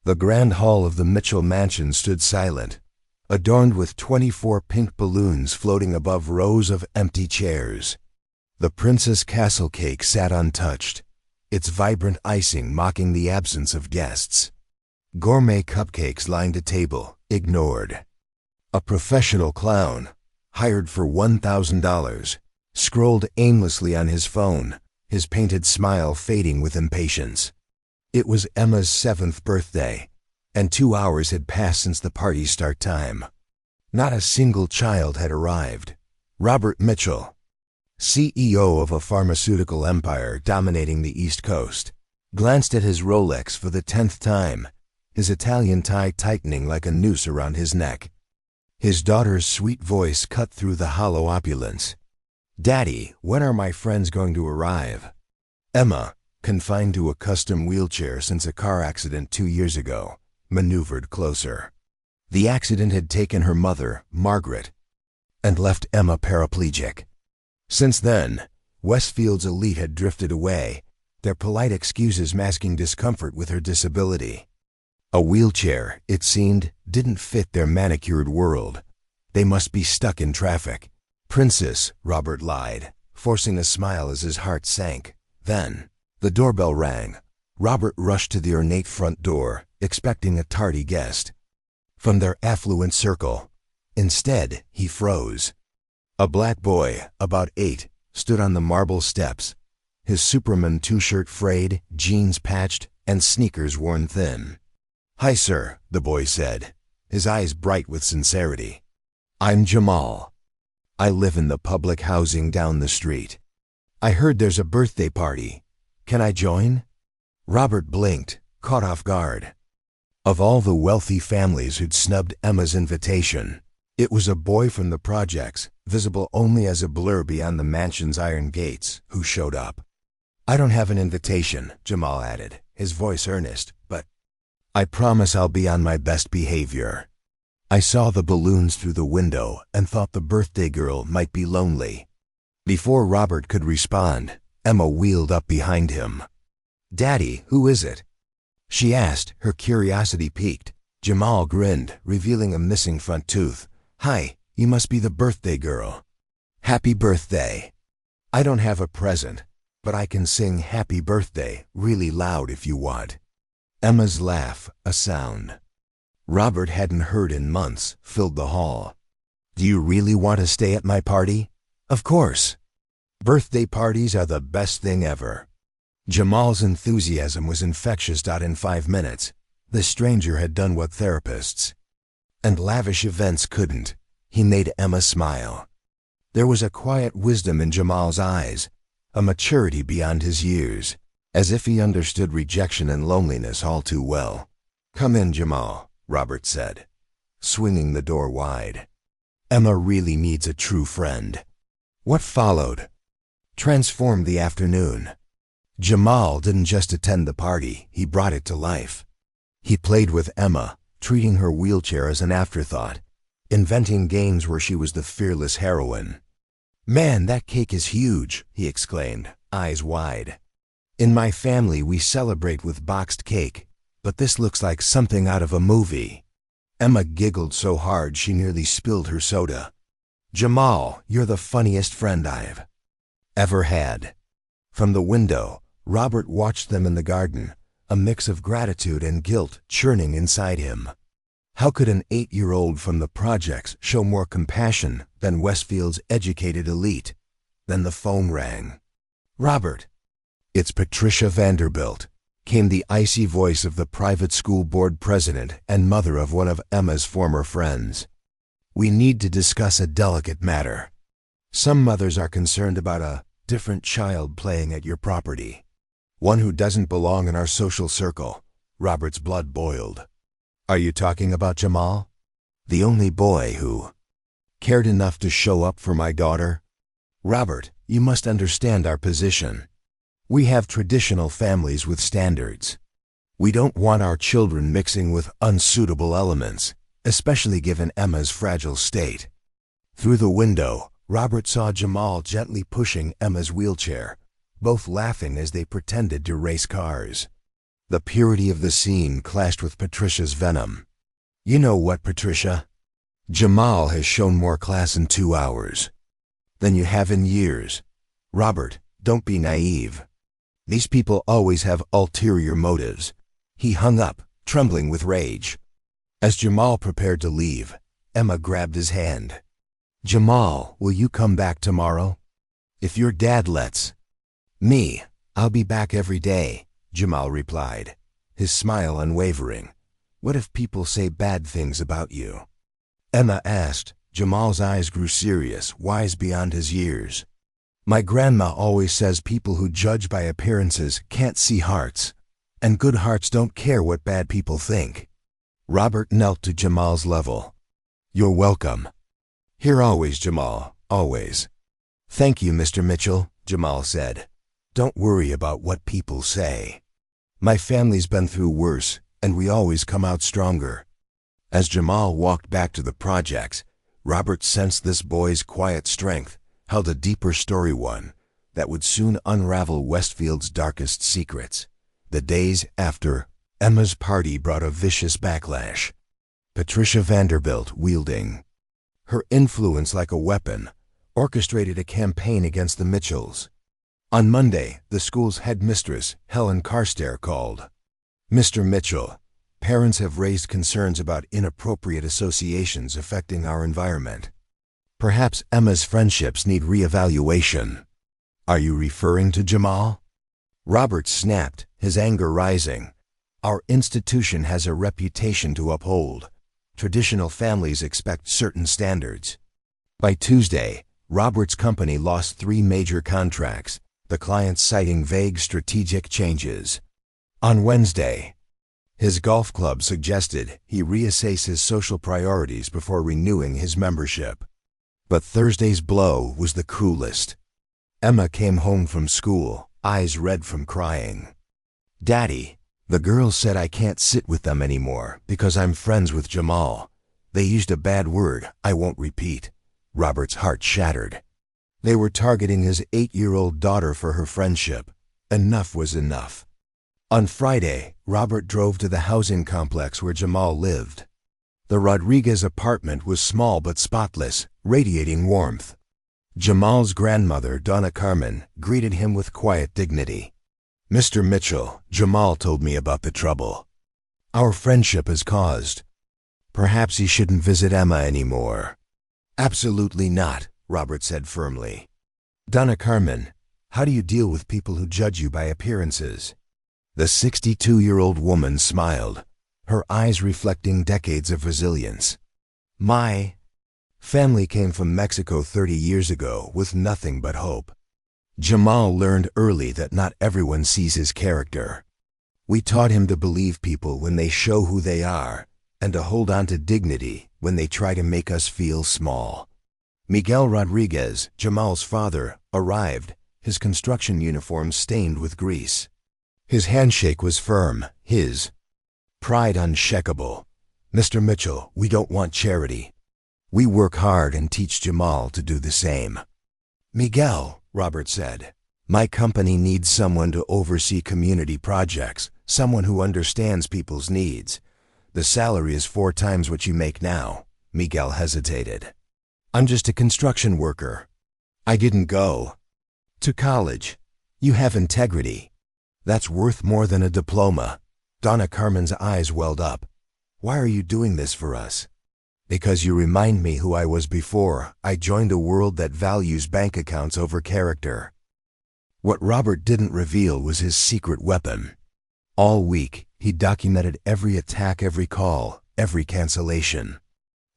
The grand hall of the Mitchell mansion stood silent, adorned with 24 pink balloons floating above rows of empty chairs. The Princess Castle cake sat untouched, its vibrant icing mocking the absence of guests. Gourmet cupcakes lined a table, ignored. A professional clown, hired for $1,000, scrolled aimlessly on his phone, his painted smile fading with impatience. It was Emma's 7th birthday, and 2 hours had passed since the party's start time. Not a single child had arrived. Robert Mitchell, CEO of a pharmaceutical empire dominating the East Coast, glanced at his Rolex for the 10th time, his Italian tie tightening like a noose around his neck. His daughter's sweet voice cut through the hollow opulence. "Daddy, when are my friends going to arrive?" Emma, confined to a custom wheelchair since a car accident 2 years ago, maneuvered closer. The accident had taken her mother, Margaret, and left Emma paraplegic. Since then, Westfield's elite had drifted away, their polite excuses masking discomfort with her disability. A wheelchair, it seemed, didn't fit their manicured world. They must be stuck in traffic. "Princess," Robert lied, forcing a smile as his heart sank. Then, the doorbell rang. Robert rushed to the ornate front door, expecting a tardy guest from their affluent circle. Instead, he froze. A black boy, about 8, stood on the marble steps, his Superman two-shirt frayed, jeans patched, and sneakers worn thin. "Hi, sir," the boy said, his eyes bright with sincerity. "I'm Jamal. I live in the public housing down the street. I heard there's a birthday party. Can I join?" Robert blinked, caught off guard. Of all the wealthy families who'd snubbed Emma's invitation, it was a boy from the projects, visible only as a blur beyond the mansion's iron gates, who showed up. "I don't have an invitation," Jamal added, his voice earnest, "but I promise I'll be on my best behavior." I saw the balloons through the window and thought the birthday girl might be lonely. Before Robert could respond, Emma wheeled up behind him. "Daddy, who is it?" she asked, her curiosity piqued. Jamal grinned, revealing a missing front tooth. "Hi, you must be the birthday girl. Happy birthday. I don't have a present, but I can sing happy birthday really loud if you want." Emma's laugh, a sound Robert hadn't heard in months, filled the hall. "Do you really want to stay at my party?" "Of course. Birthday parties are the best thing ever." Jamal's enthusiasm was infectious. In 5 minutes, the stranger had done what therapists and lavish events couldn't. He made Emma smile. There was a quiet wisdom in Jamal's eyes, a maturity beyond his years, as if he understood rejection and loneliness all too well. "Come in, Jamal," Robert said, swinging the door wide. "Emma really needs a true friend." What followed transformed the afternoon. Jamal didn't just attend the party, he brought it to life. He played with Emma, treating her wheelchair as an afterthought, inventing games where she was the fearless heroine. "Man, that cake is huge," he exclaimed, eyes wide. "In my family we celebrate with boxed cake, but this looks like something out of a movie." Emma giggled so hard she nearly spilled her soda. "Jamal, you're the funniest friend I've ever had." From the window, Robert watched them in the garden, a mix of gratitude and guilt churning inside him. How could an 8-year-old from the projects show more compassion than Westfield's educated elite? Then the phone rang. "Robert." "It's Patricia Vanderbilt," came the icy voice of the private school board president and mother of one of Emma's former friends. "We need to discuss a delicate matter. Some mothers are concerned about a different child playing at your property. One who doesn't belong in our social circle." Robert's blood boiled. "Are you talking about Jamal? The only boy who cared enough to show up for my daughter?" "Robert, you must understand our position. We have traditional families with standards. We don't want our children mixing with unsuitable elements, especially given Emma's fragile state." Through the window, Robert saw Jamal gently pushing Emma's wheelchair, both laughing as they pretended to race cars. The purity of the scene clashed with Patricia's venom. You know what, Patricia? Jamal has shown more class in 2 hours than you have in years. Robert, don't be naive. These people always have ulterior motives. He hung up, trembling with rage. As Jamal prepared to leave, Emma grabbed his hand. Jamal, will you come back tomorrow? If your dad lets me, I'll be back every day, Jamal replied, his smile unwavering. What if people say bad things about you? Emma asked. Jamal's eyes grew serious, wise beyond his years. My grandma always says people who judge by appearances can't see hearts, and good hearts don't care what bad people think. Robert knelt to Jamal's level. You're welcome. Here always, Jamal, always. Thank you, Mr. Mitchell, Jamal said. Don't worry about what people say. My family's been through worse, and we always come out stronger. As Jamal walked back to the projects, Robert sensed this boy's quiet strength held a deeper story, one that would soon unravel Westfield's darkest secrets. The days after Emma's party brought a vicious backlash. Patricia Vanderbilt, wielding her influence like a weapon, orchestrated a campaign against the Mitchells. On Monday, the school's headmistress, Helen Carstairs, called. Mr. Mitchell, parents have raised concerns about inappropriate associations affecting our environment. Perhaps Emma's friendships need reevaluation. Are you referring to Jamal? Robert snapped, his anger rising. Our institution has a reputation to uphold. Traditional families expect certain standards. By Tuesday, Robert's company lost 3 major contracts, the clients citing vague strategic changes. On Wednesday, his golf club suggested he reassess his social priorities before renewing his membership. But Thursday's blow was the cruelest. Emma came home from school, eyes red from crying. Daddy, the girls said I can't sit with them anymore because I'm friends with Jamal. They used a bad word I won't repeat. Robert's heart shattered. They were targeting his 8-year-old daughter for her friendship. Enough was enough. On Friday, Robert drove to the housing complex where Jamal lived. The Rodriguez apartment was small but spotless, radiating warmth. Jamal's grandmother, Donna Carmen, greeted him with quiet dignity. Mr. Mitchell, Jamal told me about the trouble our friendship has caused. Perhaps he shouldn't visit Emma anymore. Absolutely not, Robert said firmly. Donna Carmen, how do you deal with people who judge you by appearances? The 62-year-old woman smiled, her eyes reflecting decades of resilience. My family came from Mexico 30 years ago with nothing but hope. Jamal learned early that not everyone sees his character. We taught him to believe people when they show who they are, and to hold on to dignity when they try to make us feel small. Miguel Rodriguez, Jamal's father, arrived, his construction uniform stained with grease. His handshake was firm, his pride unshakable. Mr. Mitchell, we don't want charity. We work hard and teach Jamal to do the same. Miguel, Robert said, my company needs someone to oversee community projects, someone who understands people's needs. The salary is 4 times what you make now. Miguel hesitated. I'm just a construction worker. I didn't go to college. You have integrity. That's worth more than a diploma. Donna Carmen's eyes welled up. Why are you doing this for us? Because you remind me who I was before I joined a world that values bank accounts over character. What Robert didn't reveal was his secret weapon. All week, he documented every attack, every call, every cancellation.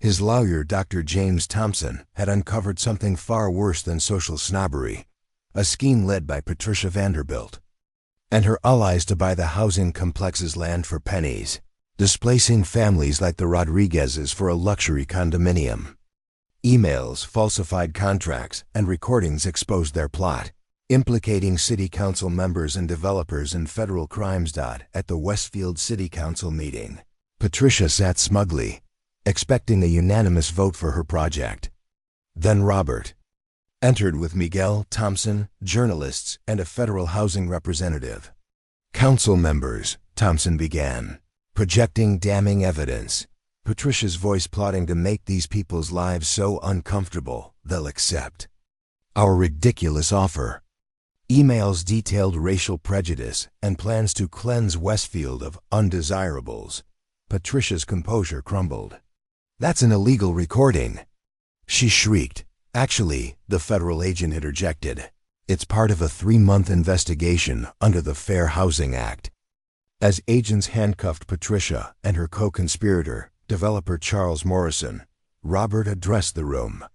His lawyer, Dr. James Thompson, had uncovered something far worse than social snobbery, a scheme led by Patricia Vanderbilt and her allies to buy the housing complex's land for pennies, displacing families like the Rodriguezes for a luxury condominium. Emails, falsified contracts, and recordings exposed their plot, implicating city council members and developers in federal crimes. At the Westfield City Council meeting, Patricia sat smugly, expecting a unanimous vote for her project. Then Robert entered with Miguel, Thompson, journalists, and a federal housing representative. Council members, Thompson began, projecting damning evidence. Patricia's voice plotting to make these people's lives so uncomfortable they'll accept our ridiculous offer. Emails detailed racial prejudice and plans to cleanse Westfield of undesirables. Patricia's composure crumbled. "That's an illegal recording," she shrieked. "Actually," the federal agent interjected, "it's part of a 3-month investigation under the Fair Housing Act." As agents handcuffed Patricia and her co-conspirator, developer Charles Morrison, Robert addressed the room.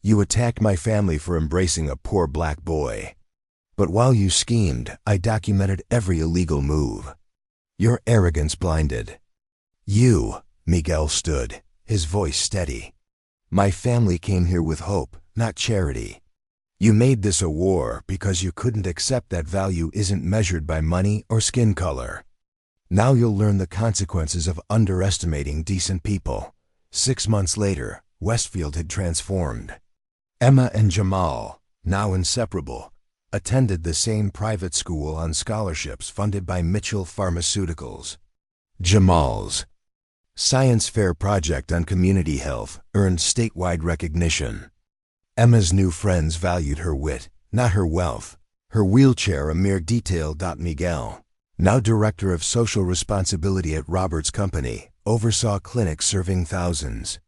"You attacked my family for embracing a poor black boy. But while you schemed, I documented every illegal move. Your arrogance blinded you." Miguel stood, his voice steady. "My family came here with hope, not charity. You made this a war because you couldn't accept that value isn't measured by money or skin color. Now you'll learn the consequences of underestimating decent people." 6 months later, Westfield had transformed. Emma and Jamal, now inseparable, attended the same private school on scholarships funded by Mitchell Pharmaceuticals. Jamal's science fair project on community health earned statewide recognition. Emma's new friends valued her wit, not her wealth, her wheelchair a mere detail. Miguel, now director of social responsibility at Robert's company, oversaw clinics serving thousands.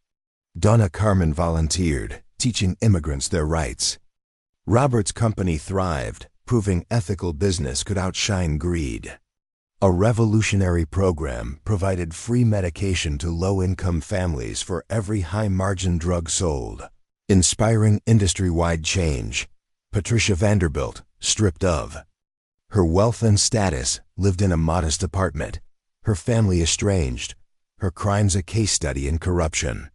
Donna Carmen volunteered, teaching immigrants their rights. Robert's company thrived, proving ethical business could outshine greed. A revolutionary program provided free medication to low-income families for every high-margin drug sold, inspiring industry-wide change. Patricia Vanderbilt, stripped of her wealth and status, lived in a modest apartment, her family estranged, her crimes a case study in corruption.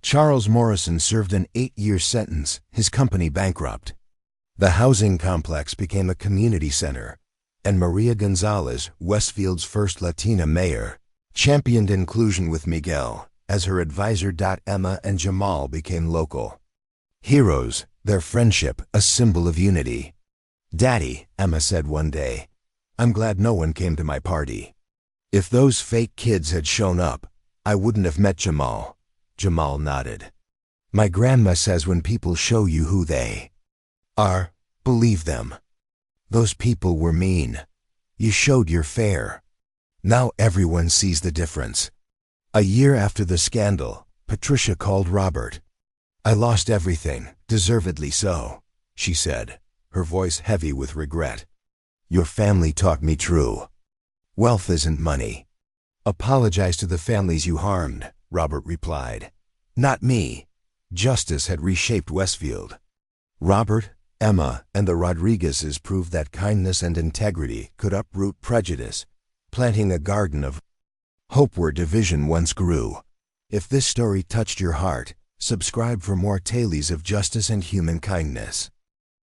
Charles Morrison served an 8-year sentence, his company bankrupt. The housing complex became a community center, and Maria Gonzalez, Westfield's first Latina mayor, championed inclusion with Miguel as her advisor. Emma and Jamal became local heroes, their friendship a symbol of unity. "Daddy," Emma said one day, "I'm glad no one came to my party. If those fake kids had shown up, I wouldn't have met Jamal." Jamal nodded. "My grandma says when people show you who they are, believe them. Those people were mean. You showed you're fair. Now everyone sees the difference." A year after the scandal, Patricia called Robert. "I lost everything, deservedly so," she said, her voice heavy with regret. "Your family taught me true. Wealth isn't money." "Apologize to the families you harmed," Robert replied. "Not me." Justice had reshaped Westfield. Robert, Emma, and the Rodriguezes proved that kindness and integrity could uproot prejudice, planting a garden of hope where division once grew. If this story touched your heart, subscribe for more tales of justice and human kindness.